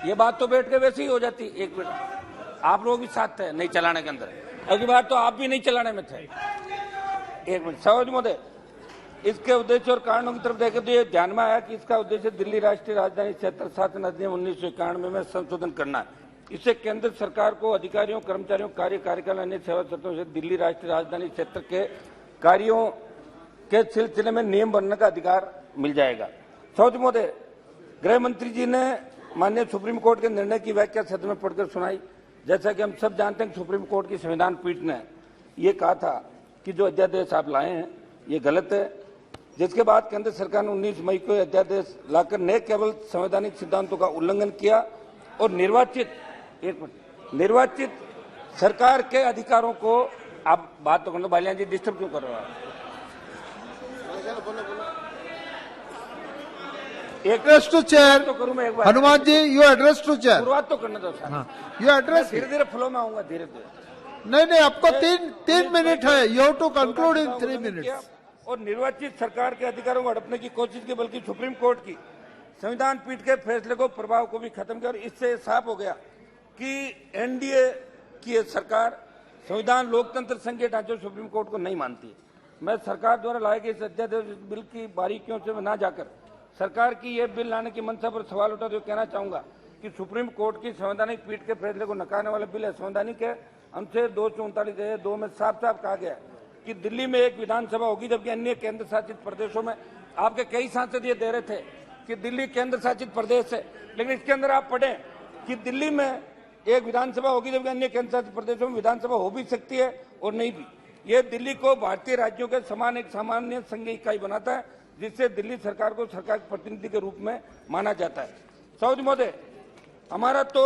ये बात तो बैठ के वैसे ही हो जाती। एक मिनट, आप लोग भी साथ थे नहीं चलाने के अंदर, अगली बार तो आप भी नहीं चलाने में थे। एक मिनट सरोज महोदय, इसके उद्देश्य और कारणों की तरफ देखें तो ये ध्यान में आया कि इसका उद्देश्य दिल्ली राष्ट्रीय राजधानी क्षेत्र शासन अधिनियम 1991 में संशोधन करना है। इससे केंद्र सरकार को अधिकारियों, कर्मचारियों, कार्यकाल अन्य सेवा क्षेत्रों से दिल्ली राष्ट्रीय राजधानी क्षेत्र के कार्यों के सिलसिले में नियम बनने का अधिकार मिल जाएगा। सरोज महोदय, गृह मंत्री जी ने माननीय सुप्रीम कोर्ट के निर्णय की व्याख्या सदन में पढ़कर सुनाई। जैसा कि हम सब जानते हैं, सुप्रीम कोर्ट की संविधान पीठ ने ये कहा था कि जो अध्यादेश आप लाए हैं ये गलत है, जिसके बाद केंद्र सरकार ने 19 मई को अध्यादेश लाकर न केवल संवैधानिक सिद्धांतों का उल्लंघन किया और निर्वाचित सरकार के अधिकारों को, आप बात तो करना, बालियान जी डिस्टर्ब क्यों कर रहे हो? एड्रेस टू चेयर तो करूं मैं एक बार, Hanuman ji, you address to cheer, शुरुआत तो करने दो सर। यू एड्रेस, धीरे धीरे फ्लो में आऊंगा, धीरे धीरे। नहीं आपको तीन मिनट है, you have to conclude in 3 minutes. और निर्वाचित सरकार के अधिकारों को हड़पने की कोशिश की, बल्कि सुप्रीम कोर्ट की संविधान पीठ के फैसले को, प्रभाव को भी खत्म किया। और इससे साफ हो गया कि एनडीए की ये सरकार संविधान, लोकतंत्र, संघ के ढांचे सुप्रीम कोर्ट को नहीं मानती। मैं सरकार द्वारा लाए गए इस अध्यादेश बिल की बारीकियों से न जाकर सरकार की यह बिल लाने की मंशा पर सवाल उठाते हुए कहना चाहूंगा कि सुप्रीम कोर्ट की संवैधानिक पीठ के फैसले को नकारने वाला बिल है। संवैधानिक है, अनुच्छेद 239(2) में साफ साफ कहा गया कि दिल्ली में एक विधानसभा होगी, जबकि अन्य केंद्र शासित प्रदेशों में, आपके कई सांसद ये दे रहे थे कि दिल्ली केंद्र शासित प्रदेश है, लेकिन इसके अंदर आप पढ़ें कि दिल्ली में एक विधानसभा होगी, जबकि अन्य केंद्र शासित प्रदेशों में विधानसभा हो भी सकती है और नहीं भी। ये दिल्ली को भारतीय राज्यों के समान एक सामान्य संघीय इकाई बनाता है, जिससे दिल्ली सरकार को सरकार के प्रतिनिधि के रूप में माना जाता है। सरोज महोदय, हमारा तो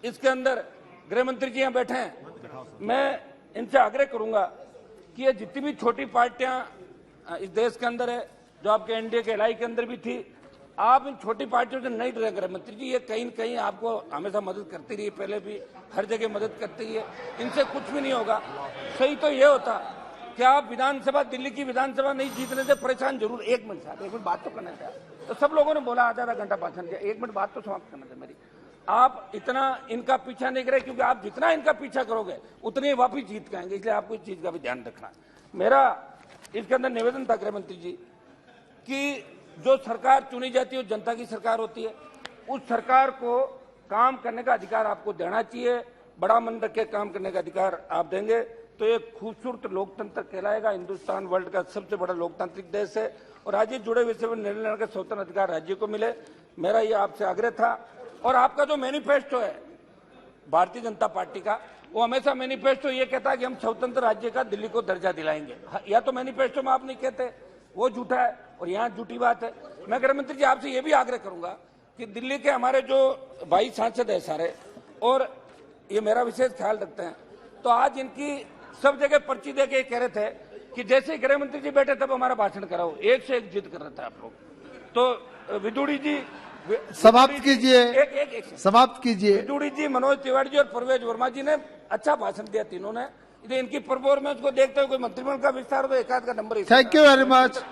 इसके अंदर गृह मंत्री जी यहाँ बैठे हैं, मैं इनसे आग्रह करूंगा कि ये जितनी भी छोटी पार्टियां इस देश के अंदर है, जो आपके एनडीए के एलआई के अंदर भी थी, आप इन छोटी पार्टियों से नहीं डरे। गृह मंत्री जी, ये कहीं न कहीं आपको हमेशा मदद करती रही, पहले भी हर जगह मदद करती है, इनसे कुछ भी नहीं होगा। सही तो ये होता कि आप विधानसभा, दिल्ली की विधानसभा नहीं जीतने से परेशान जरूर। एक मिनट साहब, एक मिनट बात तो करना था। तो सब लोगों ने बोला आधा घंटा भाषण दिया, एक मिनट बात तो समाप्त करना था मेरी। आप इतना इनका पीछा नहीं करे, क्योंकि आप जितना इनका पीछा करोगे उतने ही वापिस जीत के आएंगे, इसलिए आपको इस चीज का भी ध्यान रखना है। मेरा इसके अंदर निवेदन था गृह मंत्री जी कि जो सरकार चुनी जाती है वो जनता की सरकार होती है, उस सरकार को काम करने का अधिकार आपको देना चाहिए। बड़ा मन रख के काम करने का अधिकार आप देंगे तो एक खूबसूरत लोकतंत्र कहलाएगा। हिंदुस्तान वर्ल्ड का सबसे बड़ा लोकतांत्रिक देश है और राज्य जुड़े विषय पर निर्णय लेने का स्वतंत्र अधिकार राज्य को मिले, मेरा ये आपसे आग्रह था। और आपका जो मैनिफेस्टो है भारतीय जनता पार्टी का, वो हमेशा मैनिफेस्टो ये कहता है कि हम स्वतंत्र राज्य का दिल्ली को दर्जा दिलाएंगे। या तो मैनिफेस्टो में आप नहीं कहते, वो झूठा है और यहाँ झूठी बात है। मैं गृह मंत्री जी आपसे ये भी आग्रह करूंगा कि दिल्ली के हमारे जो भाई सांसद है सारे, और ये मेरा विशेष ख्याल रखते हैं, तो आज इनकी सब जगह पर्ची दे के कह रहे थे कि जैसे गृह मंत्री जी बैठे तब हमारा भाषण कराओ, एक से एक जिद कर रहे थे आप लोग। तो विदुड़ी जी समाप्त कीजिए, एक समाप्त कीजिए। विदुड़ी जी, मनोज तिवारी जी और परवेज वर्मा जी ने अच्छा भाषण दिया तीनों ने। इनकी परफॉर्मेंस को देखते हुए कोई मंत्रिमंडल का विस्तार हो तो एक आध का number. Thank you very much.